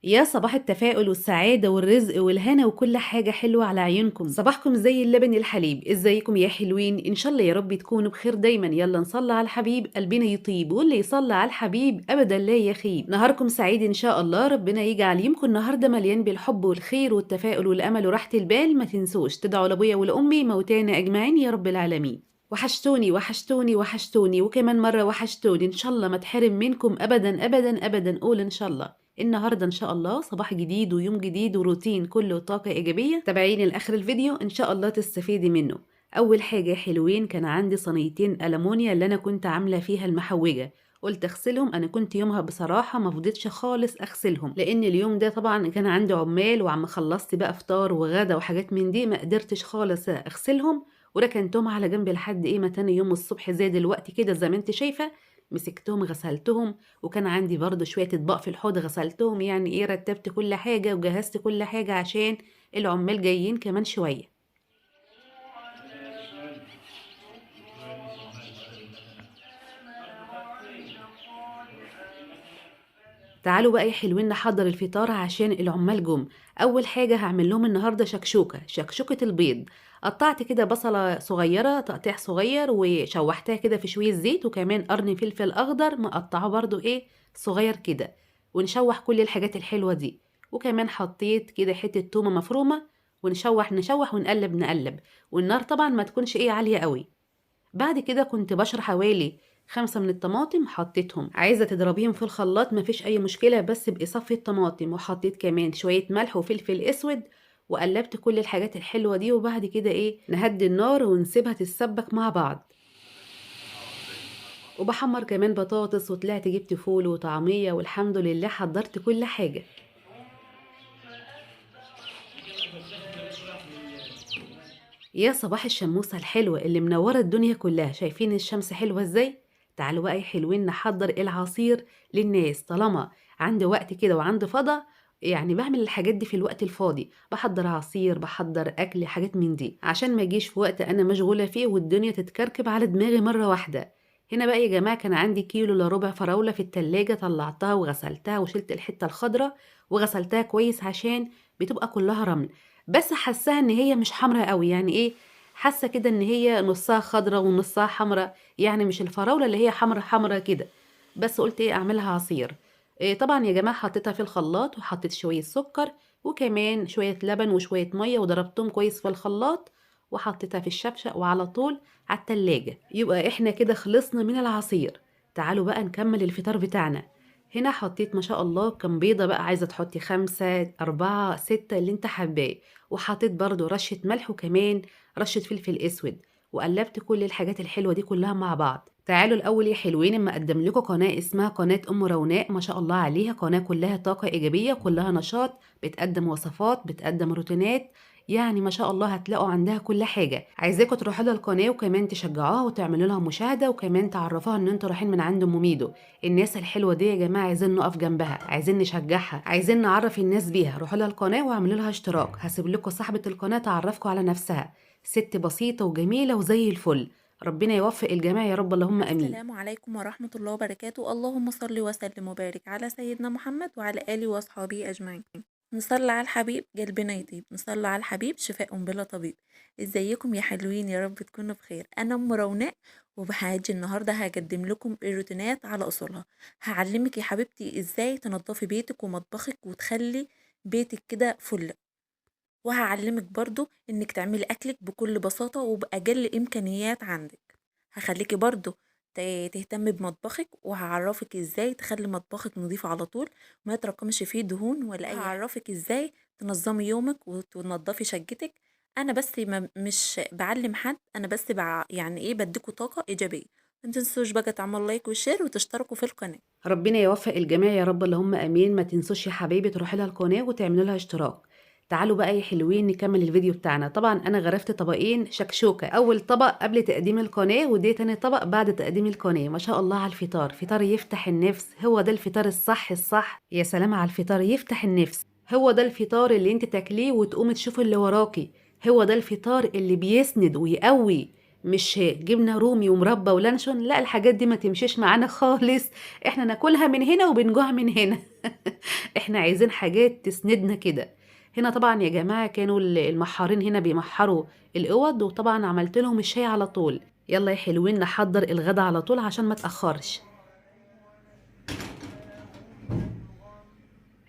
يا صباح التفاؤل والسعادة والرزق والهنا وكل حاجة حلوة على عيونكم. صباحكم زي اللبن الحليب. ازيكم يا حلوين؟ ان شاء الله يا رب تكونوا بخير دايما. يلا نصلي على الحبيب قلبنا يطيب، واللي يصلي على الحبيب ابدا لا يخيب. نهاركم سعيد ان شاء الله. ربنا يجعل يومكم النهارده مليان بالحب والخير والتفاؤل والامل وراحة البال. ما تنسوش تدعوا لابويا ولامي موتانا اجمعين يا رب العالمين. وحشتوني وحشتوني وحشتوني وكمان مرة وحشتوني. ان شاء الله ما تحرم منكم ابدا ابدا ابدا. قول ان شاء الله. النهارده ان شاء الله صباح جديد ويوم جديد وروتين كله طاقة ايجابية. تابعيني لاخر الفيديو ان شاء الله تستفيدي منه. اول حاجة يا حلوين، كان عندي صينيتين ألمونيا اللي انا كنت عاملة فيها المحوجة. قلت اغسلهم. انا كنت يومها بصراحة ما فضيتش خالص اغسلهم، لان اليوم ده طبعا كان عندي عمال، وعم خلصت بقى فطار وغدا وحاجات من دي، ما قدرتش خالص اغسلهم. وركنتهم على جنب لحد ما تاني يوم الصبح زي دلوقتي كده زي ما انت شايفة. مسكتهم غسلتهم. وكان عندي برضو شوية اطباق في الحوض غسلتهم. يعني ايه، رتبت كل حاجة وجهزت كل حاجة عشان العمال جايين كمان شوية. تعالوا بقى يا حلوين نحضر الفطار عشان العمال جم. اول حاجة هعمل لهم النهاردة شكشوكة البيض. قطعت كده بصلة صغيرة تقطيع صغير وشوحتها كده في شوية زيت، وكمان قرن فلفل اخضر مقطعه برضو ايه صغير كده. ونشوح كل الحاجات الحلوة دي. وكمان حطيت كده حتة تومة مفرومة. ونشوح نشوح ونقلب نقلب. والنار طبعا ما تكونش ايه عالية قوي. بعد كده كنت بشر حوالي 5 من الطماطم، حطيتهم. عايزة تضربيهم في الخلاط مفيش أي مشكلة، بس بإصفي الطماطم. وحطيت كمان شوية ملح وفلفل أسود. وقلبت كل الحاجات الحلوة دي. وبعد كده إيه، نهدي النار ونسيبها تتسبك مع بعض. وبحمر كمان بطاطس، وطلعت جبت فول وطعمية، والحمد لله حضرت كل حاجة. يا صباح الشموسة الحلوة اللي منورة الدنيا كلها. شايفين الشمس حلوة ازاي؟ تعالوا بقى يا حلوين نحضر العصير للناس. طالما عندي وقت كده وعندي فضا، يعني بعمل الحاجات دي في الوقت الفاضي. بحضر عصير، بحضر اكل، حاجات من دي، عشان ما اجيش في وقت انا مشغولة فيه والدنيا تتكركب على دماغي مرة واحدة. هنا بقى يا جماعة كان عندي كيلو الا ربع فراولة في التلاجة. طلعتها وغسلتها وشلت الحتة الخضراء. وغسلتها كويس عشان بتبقى كلها رمل. بس حاساها ان هي مش حمرا قوي. يعني ايه، حاسه كده ان هي نصها خضرا ونصها حمرا. يعني مش الفراوله اللي هي حمرا حمرا كده. بس قلت ايه اعملها عصير. إيه طبعا يا جماعه حطيتها في الخلاط وحطيت شويه سكر. وكمان شويه لبن وشويه ميه وضربتهم كويس في الخلاط. وحطيتها في الشفشق وعلى طول على التلاجة. يبقى احنا كده خلصنا من العصير. تعالوا بقى نكمل الفطار بتاعنا. هنا حطيت ما شاء الله كم بيضة بقى. عايزة تحطي 5 4 6 اللي انت حباه. وحطيت برضو رشة ملح وكمان رشة فلفل اسود. وقلبت كل الحاجات الحلوة دي كلها مع بعض. تعالوا الاول يا حلوين اما اقدم لكم قناة اسمها قناة ام روناء. ما شاء الله عليها، قناة كلها طاقة ايجابية، كلها نشاط، بتقدم وصفات، بتقدم روتينات. يعني ما شاء الله هتلاقوا عندها كل حاجة. عايزاكم تروحوا لها القناة وكمان تشجعوها وتعملوا لها مشاهدة، وكمان تعرفوها ان انتوا رايحين من عند ام ميدو. الناس الحلوة دي يا جماعة عايزين نقف جنبها، عايزين نشجعها، عايزين نعرف الناس بيها. روحوا لها القناة واعملوا لها اشتراك. هسيب لكم صاحبة القناة تعرفكم على نفسها. ست بسيطة وجميلة وزي الفل. ربنا يوفق الجميع يا رب، اللهم امين. السلام عليكم ورحمة الله وبركاته. اللهم صل وسلم وبارك على سيدنا محمد وعلى آله وأصحابه أجمعين. نصلي على الحبيب قلبنا يطيب، نصلي على الحبيب شفاء بلا طبيب. ازيكم يا حلوين؟ يا رب تكونوا بخير. انا ام روناء، وبهاجي النهارده هقدم لكم الروتينات على اصولها. هعلمك يا حبيبتي ازاي تنظفي بيتك ومطبخك وتخلي بيتك كده فل. وهعلمك برضو انك تعملي اكلك بكل بساطة وبأقل امكانيات عندك. هخليكي برضو تهتمي بمطبخك، وهعرفك ازاي تخلي مطبخك نظيف على طول، ما يتراكمش فيه دهون ولا اي حاجة. هعرفك ازاي تنظمي يومك وتنظفي شقتك. انا بس ما مش بعلم حد، انا بس يعني ايه بديكوا طاقة ايجابية. متنسوش بقى تعملوا لايك وشير وتشتركوا في القناة. ربنا يوفق الجميع يا رب، اللهم امين. ما تنسوش يا حبايبي تروحوا لها القناه وتعملوا لها اشتراك. تعالوا بقى يا حلوين نكمل الفيديو بتاعنا. طبعا انا غرفت طبقين شكشوكه. اول طبق قبل تقديم القناه، ودي تاني طبق بعد تقديم القناه. ما شاء الله على الفطار، فطار يفتح النفس. هو ده الفطار الصح الصح. يا سلام على الفطار يفتح النفس. هو ده الفطار اللي انت تاكليه وتقومي تشوفي اللي وراكي. هو ده الفطار اللي بيسند ويقوي. مش جبنة رومي ومربى ولانشون، لأ الحاجات دي ما تمشيش معانا خالص، إحنا ناكلها من هنا وبنجوع من هنا. إحنا عايزين حاجات تسندنا كده. هنا طبعًا يا جماعة كانوا المحارين هنا بيمحّروا الأوَض، وطبعًا عملت لهم الشاي على طول. يالّا يا حلوين نحضّر الغدا على طول عشان ما اتأخرش.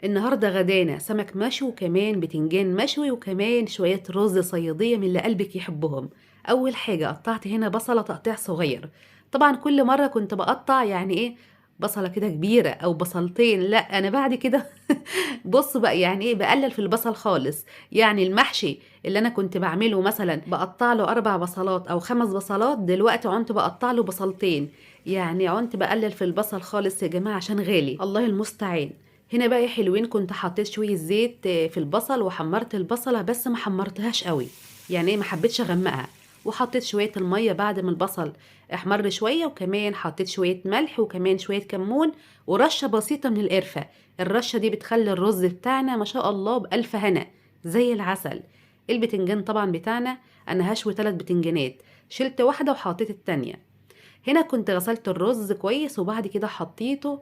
النهارده غدانا سمك مشوي وكمان بتنجان مشوي وكمان شوية رز صيادية من اللي قلبك يحبهم. أول حاجة قطعت هنا بصلة تقطيع صغير. طبعا كل مرة كنت بقطع يعني إيه بصلة كده كبيرة أو بصلتين، لا أنا بعد كده بص بقى يعني إيه بقلل في البصل خالص. يعني المحشي اللي أنا كنت بعمله مثلا بقطع له 4 بصلات أو 5 بصلات، دلوقتي عنت بقطع له بصلتين. يعني عنت بقلل في البصل خالص يا جماعة عشان غالي، الله المستعان. هنا بقى يا حلوين كنت حطيت شوية زيت في البصل وحمرت البصلة بس ما حمرتهاش قوي، يعني ايه ما حبيتش اغمقها. وحطيت شوية المية بعد ما البصل احمر شوية، وكمان حطيت شوية ملح وكمان شوية كمون ورشة بسيطة من القرفة. الرشة دي بتخلي الرز بتاعنا ما شاء الله بألف هنا زي العسل. البتنجان طبعا بتاعنا انا هشوي 3 بتنجانات، شلت واحدة وحطيت التانية. هنا كنت غسلت الرز كويس وبعد كده حطيته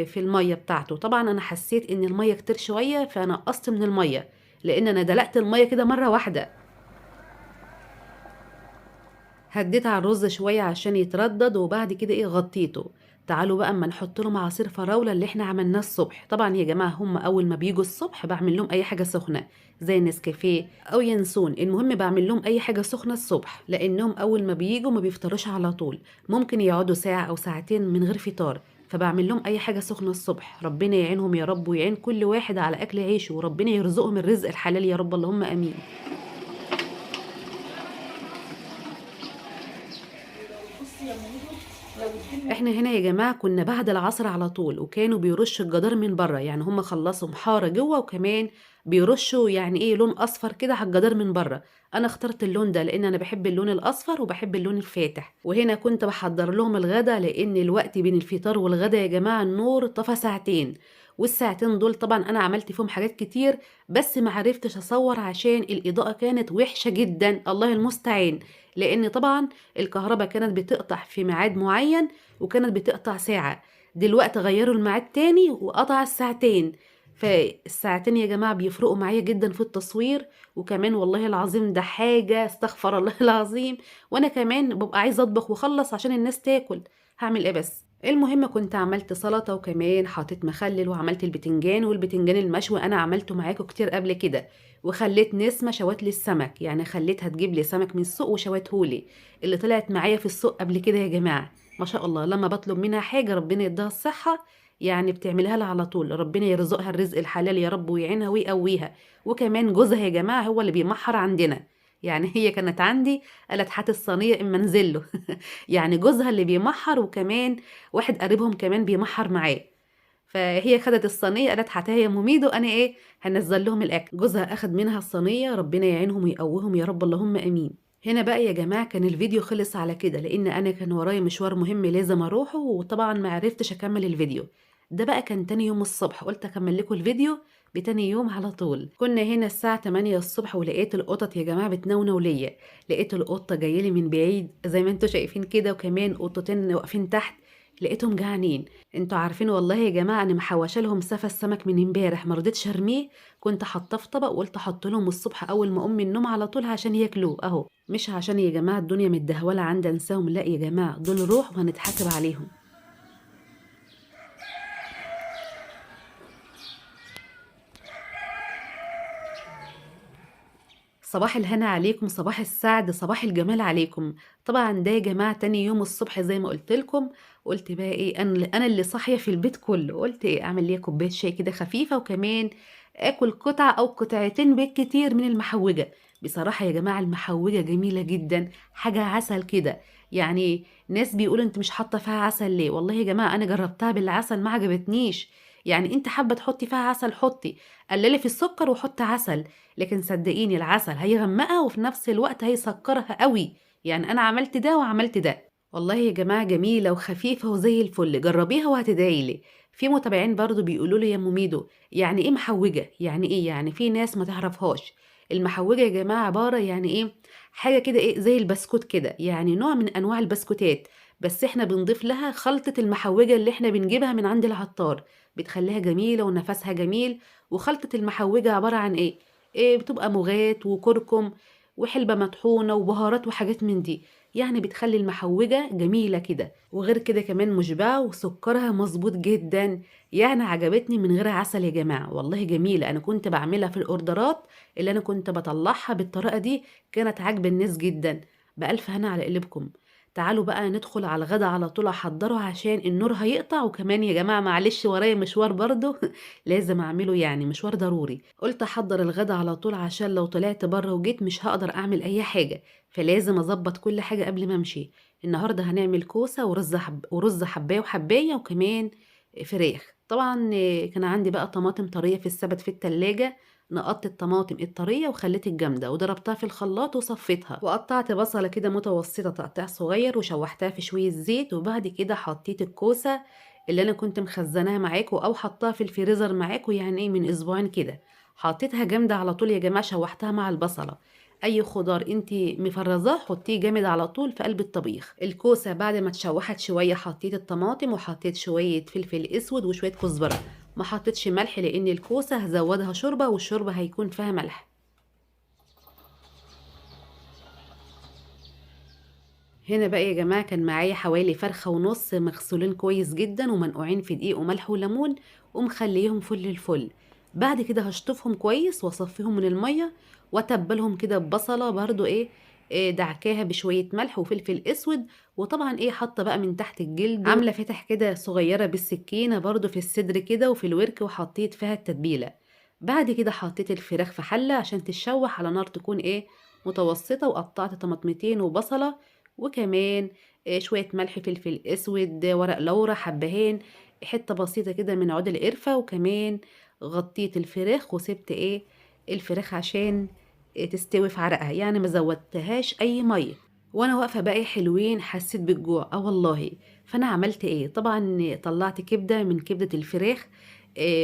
في المية بتاعته. طبعا انا حسيت ان المية كتير شوية فنقصت من المية، لان انا دلقت المية كده مرة واحدة. هديت على الرز شوية عشان يتردد وبعد كده ايه غطيته. تعالوا بقى اما نحط لهم عصير فراولة اللي احنا عملناه الصبح. طبعا يا جماعة هم اول ما بيجوا الصبح بعمل لهم اي حاجة سخنة زي نسكافيه او ينسون، المهم بعمل لهم اي حاجة سخنة الصبح، لانهم اول ما بيجوا ما بيفطروش على طول، ممكن يقعدوا ساعة او ساعتين من غير فطار. فبعمل لهم اي حاجة سخنة الصبح. ربنا يعينهم يا رب ويعين كل واحد على اكل عيشه، وربنا يرزقهم الرزق الحلال يا رب اللهم امين. احنا هنا يا جماعة كنا بعد العصر على طول، وكانوا بيرشوا الجدار من بره، يعني هم خلصوا محارة جوه وكمان بيرشوا يعني ايه لون اصفر كده على الجدار من بره. انا اخترت اللون ده لان انا بحب اللون الاصفر وبحب اللون الفاتح. وهنا كنت بحضر لهم الغدا لان الوقت بين الفطار والغدا يا جماعة النور طفى ساعتين، والساعتين دول طبعا انا عملت فيهم حاجات كتير بس ما عرفتش اصور عشان الاضاءة كانت وحشة جدا، الله المستعان. لان طبعا الكهرباء كانت بتقطع في ميعاد معين وكانت بتقطع ساعة. دلوقتي غيروا الميعاد تاني وقطع الساعتين. فالساعتين يا جماعة بيفرقوا معايا جدا في التصوير. وكمان والله العظيم ده حاجة استغفر الله العظيم، وانا كمان ببقى عايزة اطبخ واخلص عشان الناس تاكل. هعمل ايه بس. المهم كنت عملت سلطة وكمان حطيت مخلل وعملت البتنجان، والبتنجان المشوي انا عملته معاكم كتير قبل كده. وخليت نسمة شوت لي السمك، يعني خليتها تجيب لي سمك من السوق وشوتهولي، اللي طلعت معايا في السوق قبل كده يا جماعة. ما شاء الله لما بطلب منها حاجة ربنا يديها الصحة، يعني بتعملها لها على طول، ربنا يرزقها الرزق الحلال يا رب ويعينها ويقويها. وكمان جوزها يا جماعة هو اللي بيمحر عندنا، يعني هي كانت عندي قالت هات الصينية اما انزل له. يعني جوزها اللي بيمحر وكمان واحد قريبهم كمان بيمحر معاه. فهي خدت الصينية قالت هاتها يا مميدو انا ايه هنزل لهم الاكل. جوزها اخد منها الصينية، ربنا يعينهم ويقويهم يا رب اللهم امين. هنا بقى يا جماعة كان الفيديو خلص على كده، لان انا كان ورايا مشوار مهم لازم اروحه وطبعا ما عرفتش اكمل الفيديو. ده بقى كان تاني يوم الصبح، قلت اكمل لكم الفيديو بتاني يوم على طول. كنا هنا الساعة 8 الصبح ولقيت القطط يا جماعة بتنونو ليا. لقيت القطة جايلي من بعيد زي ما انتوا شايفين كده، وكمان قطتين واقفين تحت لقيتهم جعانين. انتوا عارفين والله يا جماعة انا محوشة لهم سفة السمك من امبارح ما رضيتش ارميه، كنت حاطاه في طبق وقلت احط لهم الصبح اول ما اقوم من النوم على طول عشان ياكلوه اهو. مش عشان يا جماعة الدنيا متدهولة عندي انساهم، لا يا جماعة دول روح وهنتحاسب عليهم. صباح الهنا عليكم، صباح السعد، صباح الجمال عليكم. طبعا ده يا جماعة تاني يوم الصبح زي ما قلت لكم. قلت بقى ايه انا اللي صاحية في البيت كله، قلت ايه اعمل لي كوباية شاي كده خفيفة وكمان اكل قطعة او قطعتين بالكتير من المحوجة. بصراحة يا جماعة المحوجة جميلة جدا، حاجة عسل كده. يعني ناس بيقولوا انت مش حاطة فيها عسل ليه، والله يا جماعة انا جربتها بالعسل ما عجبتنيش. يعني انت حابة تحطي فيها عسل حطي، قللي في السكر وحطي عسل، لكن صدقيني العسل هيغمقها وفي نفس الوقت هيسكرها قوي. يعني انا عملت ده وعملت ده. والله يا جماعة جميلة وخفيفة وزي الفل، جربيها وهتدعيلي. في متابعين برضو بيقولوا لي يا مميدو يعني ايه محوجة، يعني ايه، يعني في ناس ما تعرفهاش. المحوجة يا جماعة عبارة يعني ايه حاجة كده إيه زي البسكوت كده، يعني نوع من أنواع البسكوتات، بس إحنا بنضيف لها خلطة المحوّجة اللي إحنا بنجيبها من عند العطار، بتخلّيها جميلة ونَفَسها جميل. وخلطة المحوّجة عبارة عن إيه، بتبقى مُغات وكركم وحلبة مطحونة وبهارات وحاجات من دي، يعني بتخلّي المحوّجة جميلة كده، وغير كده كمان مُشبعة وسُكّرها مضبوط جدًا، يعني عجبتني من غير عسل يا جماعة، والله جميلة. أنا كنت باعملها في الأوردرات اللي أنا كنت باطلّعها بالطريقة دي، كانت عاجبة الناس جدًا. بألف هنا على قلوبكم. تعالوا بقى ندخل على الغدا على طول أحضّره عشان النور هيقطع، وكمان يا جماعة معلش ورايا مشوار برضه لازم أعمله، يعني مشوار ضروري. قُلت أحضّر الغدا على طول عشان لو طلعت برّه وجيت مش هاقدر أعمل أي حاجة، فلازم أضبّط كل حاجة قبل ما أمشي. النهارده هنعمل كوسة ورز حبّاية وحبّاية وكمان فراخ. طبعًا كان عندي بقى طماطم طرية في السَبَت في التلاجة، نقطت الطماطم الطرية وخليت الجامدة وضربتها في الخلاط وصفيتها، وقطعت بصلة كده متوسطة تقطيع صغير وشوحتها في شوية زيت، وبعد كده حطيت الكوسة اللي انا كنت مخزناها معاكم او حطاها في الفريزر معاكم، يعني ايه من اسبوعين كده. حطيتها جامدة على طول يا جماعة، شوحتها مع البصلة. اي خضار انتي مفرزاه حطيه جامد على طول في قلب الطبيخ. الكوسة بعد ما اتشوحت شوية حطيت الطماطم وحطيت شوية فلفل اسود وشوية كزبرة. ما حطيتش ملح لان الكوسة هزودها شوربة والشوربة هيكون فيها ملح. هنا بقى يا جماعة كان معايا حوالي فرخة ونص مغسولين كويس جدا ومنقوعين في دقيق وملح وليمون ومخليهم فل الفل. بعد كده هشطفهم كويس واصفيهم من المية واتبلهم كده ببصلة برضو دعكاها بشوية ملح وفلفل اسود. وطبعا حاطة بقى من تحت الجلد عاملة فتح كده صغيرة بالسكينة برضو في الصدر كده وفي الورك، وحطيت فيها التتبيلة. بعد كده حطيت الفراخ في حلة عشان تتشوح على نار تكون متوسطة، وقطعت طماطمتين وبصلة وكمان شوية ملح، فلفل أسود، ورق لورا، حبهان، حتة بسيطة كده من عود القرفة، وكمان غطيت الفراخ وسِبت الفراخ عشان تستوي في عرقها، يعني ما زوّدتهاش أي مَيّة. وأنا واقفة بقى حلوين حسّيت بالجوع، والله. فأنا عملت طبعًا طلّعت كبدة من كبدة الفراخ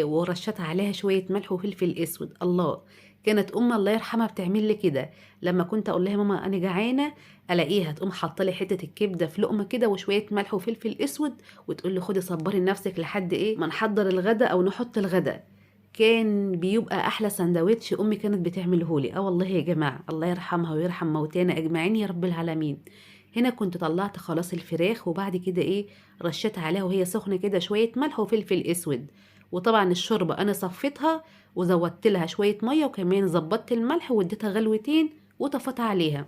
ورشّيت عليها شوية ملح وفلفل أسود، الله! كانت أمي الله يرحمها بتعمل لي كده، لمّا كنت أقول لها: "يا ماما أنا جعانة." ألاقيها تقوم حاطة لي حتة الكبدة في لقمة كده وشوية ملح وفلفل أسود، وتقول لي: "خدي صبّري نفسِك لحد ما نحضّر الغدا أو نحط الغدا." كان بيبقى أحلى ساندوتش أمي كانت بتعمله لي، والله يا جماعة، الله يرحمها ويرحم موتانا أجمعين يا رب العالمين. هنا كنت طلّعت خلاص الفراخ، وبعد كده رشّيت عليها وهي سخنة كده شوية ملح وفلفل أسود. وطبعًا الشوربة أنا صفيتها وزوّدت لها شوية مَيّة، وكمان ضبّطت الملح واديتها غلوتين وطفيت عليها.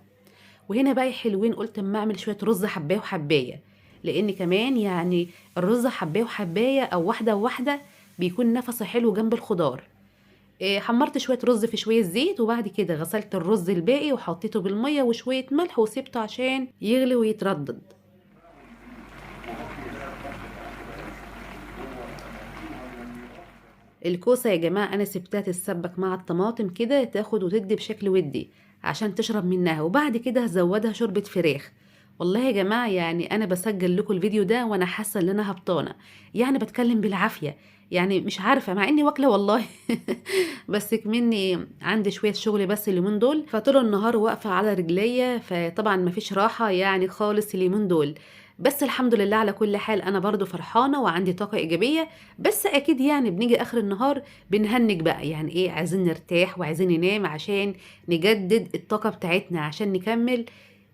وهنا بقى يا حلوين قُلت أمّا أعمل شوية رُز حبّاية وحبّاية، لإن كمان يعني الرُز حبّاية وحبّاية أو واحدة وواحدة بيكون نَفَسه حلو جنب الخضار. حمّرت شوية رُز في شوية زيت، وبعد كده غسلت الرُز الباقي وحطيته بالمَيّة وشوية ملح وسِبته عشان يغلي ويتردد. الكوسة يا جماعة أنا سِبتها تتسبّك مع الطماطم كده تاخد وتدّي بشكل وِدّي عشان تشرب منها، وبعد كده هازوّدها شوربة فراخ. والله يا جماعة يعني أنا باسجّل لكم الفيديو ده وأنا حاسة إن أنا هبطانة، يعني باتكلّم بالعافية، يعني مش عارفة مع إنّي واكلة والله بس إكمنّي عندي شوية شغل بس اليومين دول، فطول النهار واقفة على رجليّا، فطبعًا ما فيش راحة يعني خالص اليومين دول. بس الحمد لله على كل حال أنا برضه فرحانة وعندي طاقة إيجابية، بس أكيد يعني بنيجي آخر النهار بنهنِّج بقى، يعني عايزين نرتاح وعايزين ننام عشان نجدد الطاقة بتاعتنا عشان نكمّل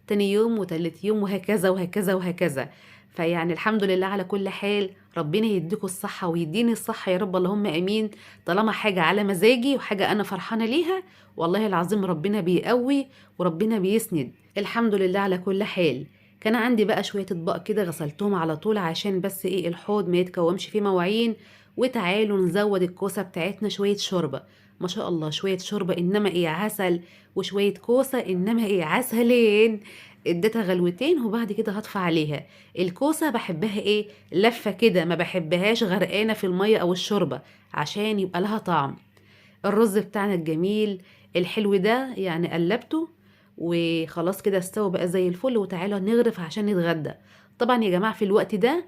تاني يوم وتالت يوم وهكذا، وهكذا، وهكذا. فيعني الحمد لله على كل حال، ربنا يديكم الصحة ويديني الصحة يا رب اللهم آمين. طالما حاجة على مزاجي وحاجة أنا فرحانة ليها، والله العظيم ربنا بيقوّي وربنا بيسند، الحمد لله على كل حال. كان عندي بقى شوية أطباق كده غسلتهم على طول عشان بس الحوض ما يتكومش فيه مواعين. وتعالوا نزود الكوسة بتاعتنا شوية شوربة. ما شاء الله شوية شوربة إنما عسل، وشوية كوسة إنما عسلين. اديتها غلوتين وبعد كده هاطفي عليها. الكوسة باحبها لفة كده، ما باحبهاش غرقانة في المَيّة أو الشوربة عشان يبقى لها طعم. الرز بتاعنا الجميل الحلو ده يعني قلّبته وخلاص كده استوى بقى زي الفل، وتعالوا نغرف عشان نتغدى. طبعًا يا جماعة في الوقت ده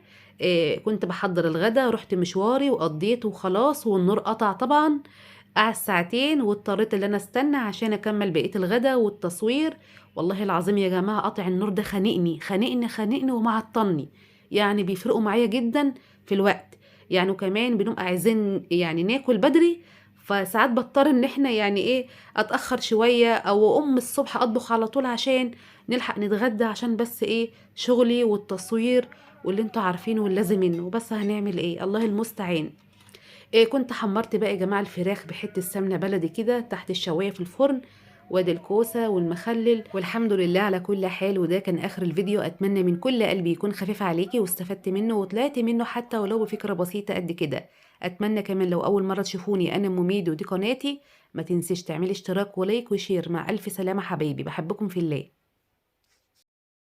كنت باحضّر الغدا، رُحت مشواري وقضيته وخلاص والنور قطع طبعًا. قعد ساعتين واضطريت إن أنا أستنى عشان أكمّل بقية الغدا والتصوير، والله العظيم يا جماعة قطع النور ده خانقني، خانقني، خانقني ومعطّلني، يعني بيفرقوا معايا جدًا في الوقت، يعني وكمان بنبقى عايزين يعني ناكل بدري، فساعات باضطر إن إحنا يعني إيه، أتأخّر شوية أو أقوم الصبح أطبخ على طول عشان نلحق نتغدى، عشان بس إيه، شغلي والتصوير واللي أنتم عارفينه واللازم منه، بس هنعمل إيه، الله المستعان. كنت حمّرت بقى يا جماعة الفراخ بحتّة سمنة بلدي كده تحت الشواية في الفرن، وادي الكوسة والمخلل، والحمد لله على كل حال. وده كان آخر الفيديو، أتمنى من كل قلبي يكون خفيف عليكِ واستفدتِ منه وطلعتِ منه حتى ولو بفكرة بسيطة قد كده. أتمنى كمان لو أول مرّة تشوفوني أنا أم ميدو ودي قناتي، ما تنسيش تعملي اشتراك ولايك وشير. مع ألف سلامة حبايبي، باحبكم في الله.